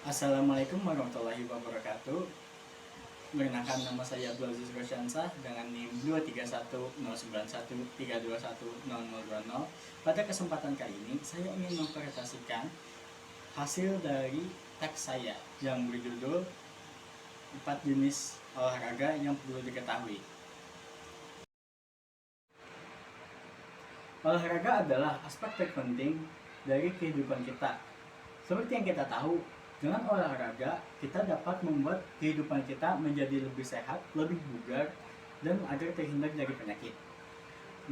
Assalamualaikum warahmatullahi wabarakatuh. Perkenalkan, nama saya Abdul Aziz Rosyansah dengan NIM 2310913210020. Pada kesempatan kali ini saya ingin mempresentasikan hasil dari teks saya yang berjudul 4 jenis olahraga yang perlu diketahui. Olahraga adalah aspek terpenting dari kehidupan kita. Seperti yang kita tahu, dengan olahraga kita dapat membuat kehidupan kita menjadi lebih sehat, lebih bugar, dan agar terhindar dari penyakit.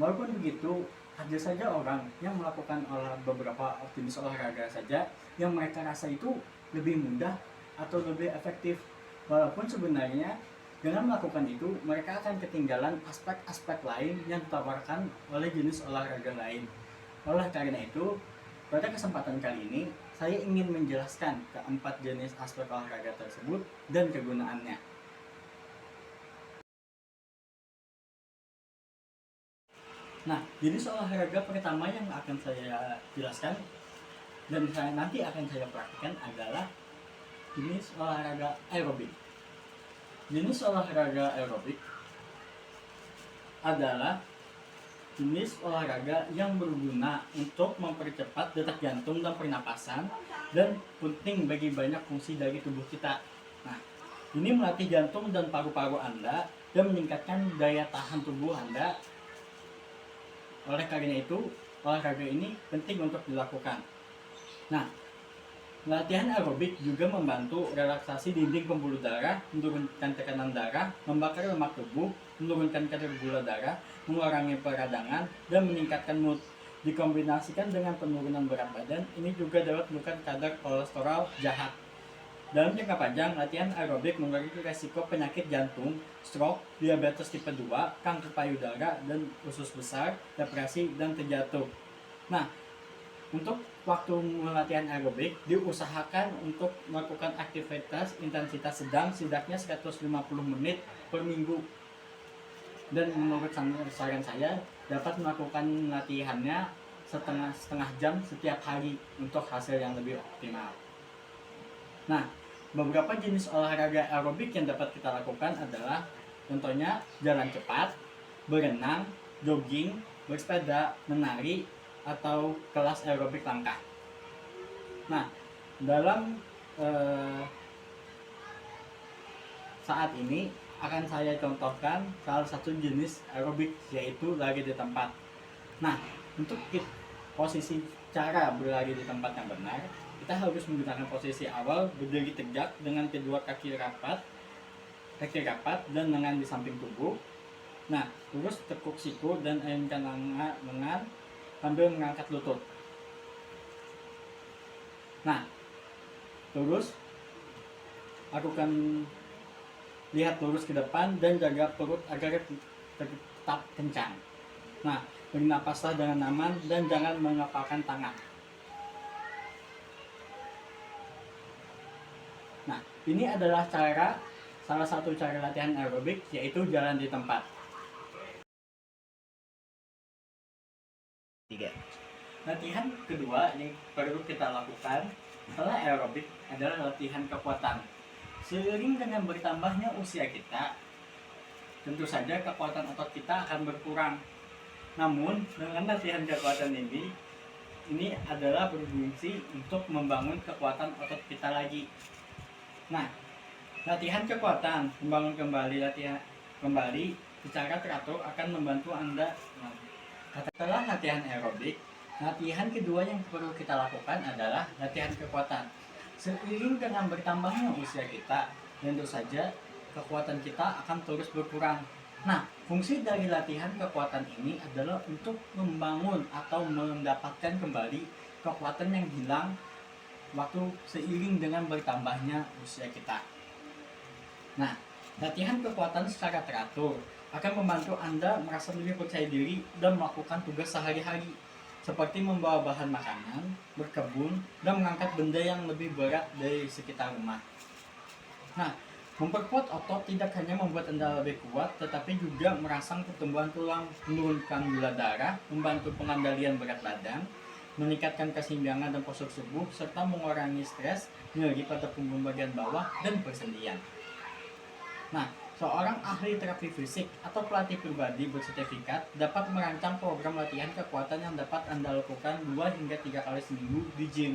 Walaupun begitu, ada saja orang yang melakukan beberapa jenis olahraga saja yang mereka rasa itu lebih mudah atau lebih efektif. Walaupun sebenarnya dengan melakukan itu mereka akan ketinggalan aspek-aspek lain yang ditawarkan oleh jenis olahraga lain. Oleh karena itu, pada kesempatan kali ini saya ingin menjelaskan keempat jenis aspek olahraga tersebut dan kegunaannya. Nah, jenis olahraga pertama yang akan saya jelaskan dan nanti akan saya praktikkan adalah jenis olahraga aerobik. Jenis olahraga aerobik adalah jenis olahraga yang berguna untuk mempercepat detak jantung dan pernapasan dan penting bagi banyak fungsi dari tubuh kita. Nah, ini melatih jantung dan paru-paru Anda dan meningkatkan daya tahan tubuh Anda. Oleh karena itu, olahraga ini penting untuk dilakukan. Nah, latihan aerobik juga membantu relaksasi dinding pembuluh darah, menurunkan tekanan darah, membakar lemak tubuh, menurunkan kadar gula darah, mengurangi peradangan, dan meningkatkan mood. Dikombinasikan dengan penurunan berat badan, ini juga dapat menurunkan kadar kolesterol jahat. Dalam jangka panjang, latihan aerobik mengurangi resiko penyakit jantung, stroke, diabetes tipe 2, kanker payudara, dan usus besar, depresi, dan terjatuh. Nah, untuk waktu latihan aerobik, diusahakan untuk melakukan aktivitas intensitas sedang setidaknya 150 menit per minggu. Dan menurut saran saya, dapat melakukan latihannya setengah jam setiap hari untuk hasil yang lebih optimal. Nah, beberapa jenis olahraga aerobik yang dapat kita lakukan adalah contohnya jalan cepat, berenang, jogging, bersepeda, menari, atau kelas aerobik langkah. Nah, dalam saat ini akan saya contohkan salah satu jenis aerobik, yaitu lari di tempat. Nah, untuk posisi cara berlari di tempat yang benar, kita harus menggunakan posisi awal berdiri tegak dengan kedua kaki rapat dan lengan di samping tubuh. Nah, terus tekuk siku dan ayunkan lengan sambil mengangkat lutut. Nah, terus lakukan lihat lurus ke depan dan jaga perut agar tetap kencang. Nah, bernapaslah dengan aman dan jangan mengepalkan tangan. Nah, ini adalah salah satu cara latihan aerobik, yaitu jalan di tempat. 3. Latihan kedua yang perlu kita lakukan setelah aerobik adalah latihan kekuatan. Seiring dengan bertambahnya usia kita, tentu saja kekuatan otot kita akan berkurang. Namun, dengan latihan kekuatan ini adalah berfungsi untuk membangun kekuatan otot kita lagi. Nah, latihan kekuatan membangun kembali secara teratur akan membantu Anda. Setelah latihan aerobik, latihan kedua yang perlu kita lakukan adalah latihan kekuatan. Seiring dengan bertambahnya usia kita, tentu saja kekuatan kita akan terus berkurang. Nah, fungsi dari latihan kekuatan ini adalah untuk membangun atau mendapatkan kembali kekuatan yang hilang waktu seiring dengan bertambahnya usia kita. Nah, latihan kekuatan secara teratur akan membantu Anda merasa lebih percaya diri dan melakukan tugas sehari-hari, seperti membawa bahan makanan, berkebun, dan mengangkat benda yang lebih berat dari sekitar rumah. Nah, memperkuat otot tidak hanya membuat Anda lebih kuat, tetapi juga merangsang pertumbuhan tulang, menurunkan gula darah, membantu pengendalian berat badan, meningkatkan keseimbangan dan postur tubuh, serta mengurangi stres, nyeri pada punggung bagian bawah, dan persendian. Nah, seorang ahli terapi fisik atau pelatih pribadi bersertifikat dapat merancang program latihan kekuatan yang dapat Anda lakukan 2 hingga 3 kali seminggu di gym,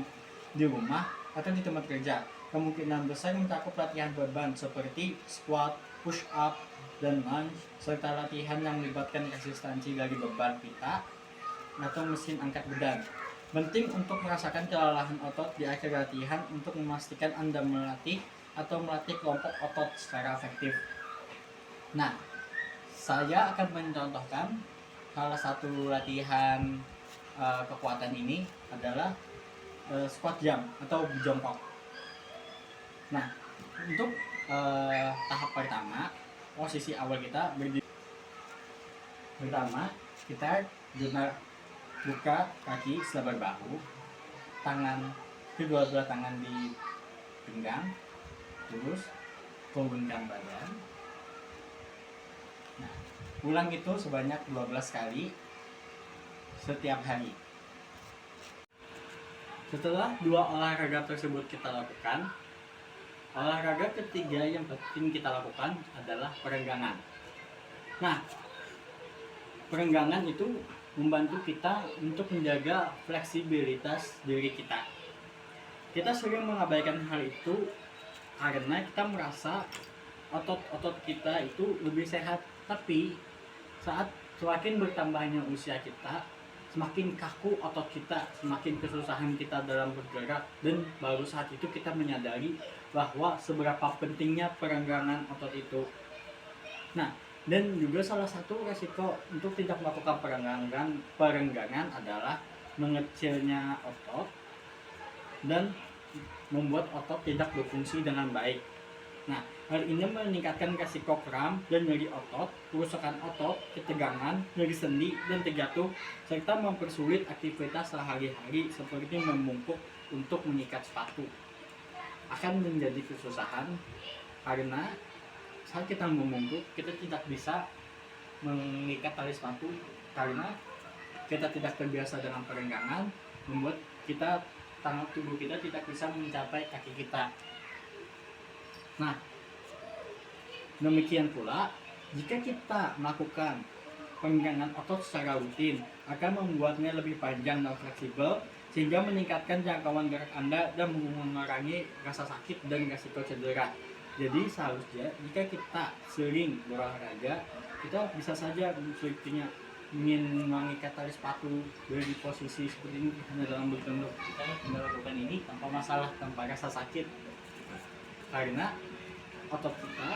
di rumah, atau di tempat kerja. Kemungkinan besar mencakup latihan beban seperti squat, push up, dan lunge, serta latihan yang melibatkan resistansi dari beban pita atau mesin angkat beban. Penting untuk merasakan kelelahan otot di akhir latihan untuk memastikan Anda melatih kelompok otot secara efektif. Nah, saya akan mencontohkan salah satu latihan kekuatan ini adalah squat jump atau jongkok. Nah, untuk tahap pertama, posisi awal kita berdiri. Pertama, kita buka kaki selebar bahu, kedua belah tangan di pinggang, terus turunkan badan. Nah, ulang itu sebanyak 12 kali setiap hari. Setelah 2 olahraga tersebut kita lakukan, olahraga ketiga yang penting kita lakukan adalah perenggangan. Nah, perenggangan itu membantu kita untuk menjaga fleksibilitas diri kita. Kita sering mengabaikan hal itu karena kita merasa otot-otot kita itu lebih sehat, tapi saat semakin bertambahnya usia kita, semakin kaku otot kita, semakin kesusahan kita dalam bergerak, dan baru saat itu kita menyadari bahwa seberapa pentingnya perenggangan otot itu. Nah, dan juga salah satu resiko untuk tidak melakukan perenggangan adalah mengecilnya otot dan membuat otot tidak berfungsi dengan baik. Nah, hal ini meningkatkan resiko kram dan nyeri otot, kerusakan otot, ketegangan, nyeri sendi, dan terjatuh, serta mempersulit aktivitas sehari-hari seperti membungkuk untuk mengikat sepatu. Akan menjadi kesusahan karena saat kita membungkuk, kita tidak bisa mengikat tali sepatu karena kita tidak terbiasa dengan perenggangan, membuat tangan tubuh kita tidak bisa mencapai kaki kita. Nah, demikian pula jika kita melakukan perenggangan otot secara rutin akan membuatnya lebih panjang dan fleksibel, sehingga meningkatkan jangkauan gerak Anda dan mengurangi rasa sakit dan risiko cedera. Jadi seharusnya jika kita sering berolahraga, kita bisa saja sepertinya ingin mengikat tali sepatu dari posisi seperti ini hanya dalam bertunduk, kita melakukan ini tanpa masalah, tanpa rasa sakit, karena otot kita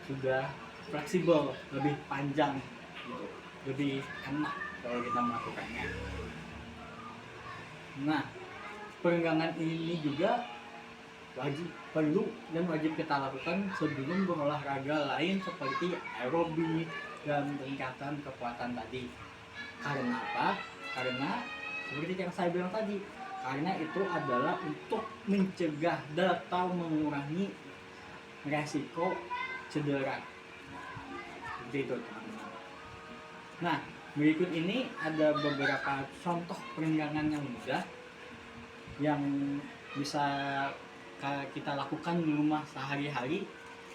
sudah fleksibel, lebih panjang gitu, lebih enak kalau kita melakukannya. Nah, perenggangan ini juga perlu dan wajib kita lakukan sebelum berolahraga lain seperti aerobik dan peningkatan kekuatan tadi. Karena apa? Karena seperti yang saya bilang tadi, karena itu adalah untuk mencegah atau mengurangi resiko cedera. Seperti itu, teman-teman. Nah, berikut ini ada beberapa contoh perenggangan yang mudah yang bisa kita lakukan di rumah sehari-hari,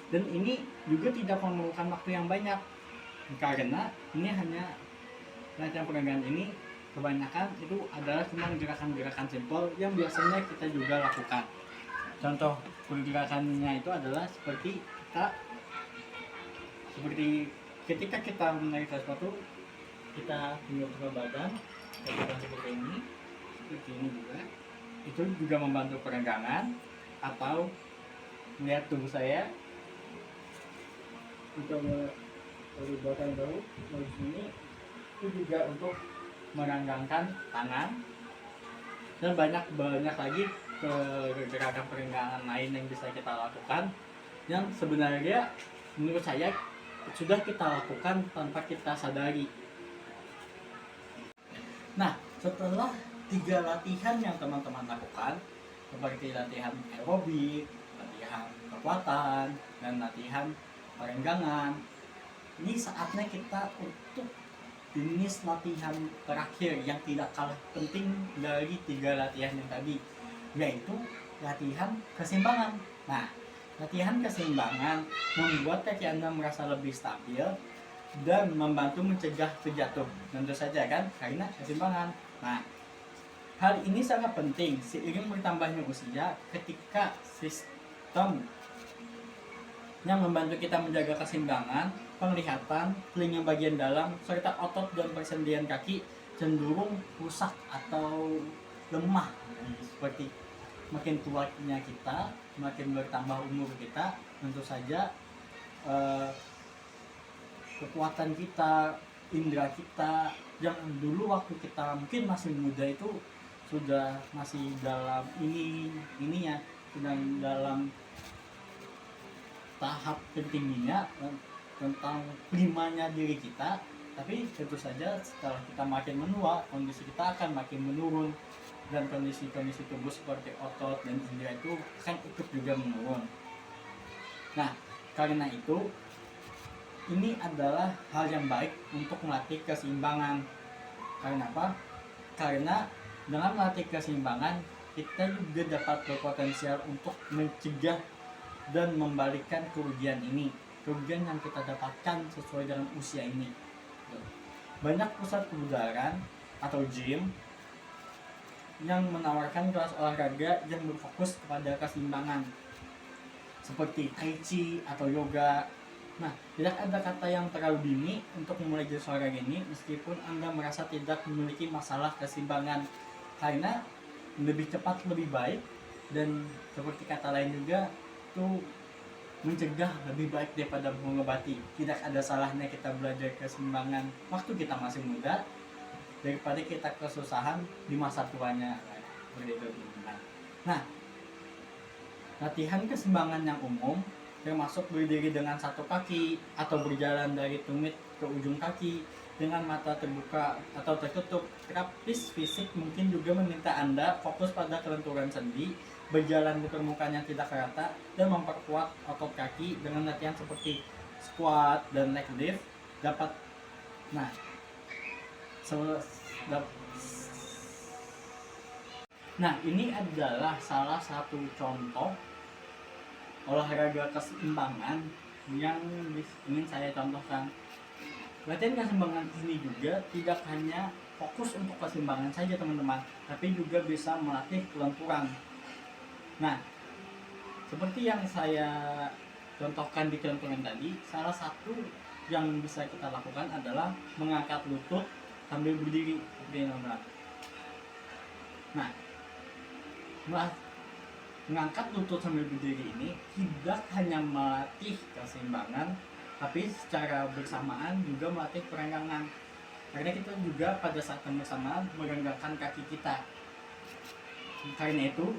dan ini juga tidak memerlukan waktu yang banyak karena ini hanya latihan perenggangan ini kebanyakan itu adalah cuma gerakan-gerakan simpel yang biasanya kita juga lakukan. Contoh pergerakannya itu adalah seperti ketika kita menarik sepatu, kita menurunkan badan, kita seperti ini juga. Itu juga membantu perenggangan. Atau melihat tubuh saya untuk belakang bahu dari sini, itu juga untuk merenggangkan tangan, dan banyak lagi gerakan perenggangan lain yang bisa kita lakukan yang sebenarnya menurut saya sudah kita lakukan tanpa kita sadari. Nah, setelah 3 latihan yang teman-teman lakukan, seperti latihan aerobik, latihan kekuatan, dan latihan perenggangan, ini saatnya kita untuk jenis latihan terakhir yang tidak kalah penting dari 3 latihan yang tadi, yaitu latihan keseimbangan. Nah, latihan keseimbangan membuat kaki Anda merasa lebih stabil dan membantu mencegah terjatuh. Tentu saja kan, karena keseimbangan. Nah, hal ini sangat penting seiring bertambahnya usia ketika sistem yang membantu kita menjaga keseimbangan, penglihatan, telinga bagian dalam, serta otot dan persendian kaki cenderung rusak atau lemah. Seperti makin tuanya kita, makin bertambah umur kita, tentu saja kekuatan kita, indera kita yang dulu waktu kita mungkin masih muda itu sudah masih dalam ininya sedang dalam tahap tertingginya tentang primanya diri kita, tapi tentu saja setelah kita makin menua, kondisi kita akan makin menurun dan kondisi-kondisi tubuh seperti otot dan indera itu akan ikut juga menurun. Nah, karena itu ini adalah hal yang baik untuk melatih keseimbangan. Karena apa? Karena dengan melatih keseimbangan kita juga dapat berpotensial untuk mencegah dan membalikkan kerugian yang kita dapatkan sesuai dengan usia ini. Banyak pusat kebugaran atau gym yang menawarkan kelas olahraga yang berfokus kepada keseimbangan seperti tai chi atau yoga. Nah, tidak ada kata yang terlalu dini untuk memulai jenis olahraga ini meskipun Anda merasa tidak memiliki masalah keseimbangan, karena lebih cepat lebih baik, dan seperti kata lain juga itu mencegah lebih baik daripada mengobati. Tidak ada salahnya kita belajar keseimbangan waktu kita masih muda daripada kita kesusahan di masa tuanya. Nah, latihan keseimbangan yang umum termasuk berdiri dengan satu kaki atau berjalan dari tumit ke ujung kaki dengan mata terbuka atau tertutup. Terapis fisik mungkin juga meminta Anda fokus pada kelenturan sendi, berjalan di permukaan yang tidak rata, dan memperkuat otot kaki dengan latihan seperti squat dan leg lift dapat. Nah, ini adalah salah satu contoh olahraga keseimbangan yang ingin saya contohkan. Latihan keseimbangan ini juga tidak hanya fokus untuk keseimbangan saja teman-teman, tapi juga bisa melatih kelenturan. Nah, seperti yang saya contohkan di kelenturan tadi, salah satu yang bisa kita lakukan adalah mengangkat lutut sambil berdiri. Nah, mengangkat lutut sambil berdiri ini tidak hanya melatih keseimbangan, tapi secara bersamaan juga melatih perenggangan, karena kita juga pada saat yang bersamaan merenggangkan kaki kita. Karena itu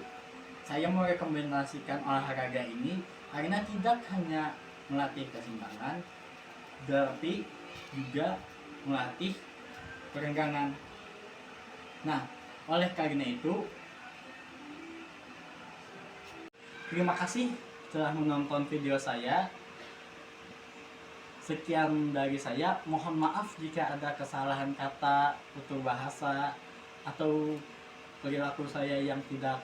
saya mau rekomendasikan olahraga ini karena tidak hanya melatih keseimbangan, tapi juga melatih perenggangan. Nah, oleh karena itu terima kasih telah menonton video saya. Sekian dari saya, mohon maaf jika ada kesalahan kata, tutur bahasa, atau perilaku saya yang tidak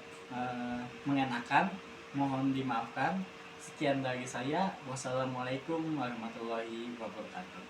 mengenakan, mohon dimaafkan. Sekian dari saya, wassalamualaikum warahmatullahi wabarakatuh.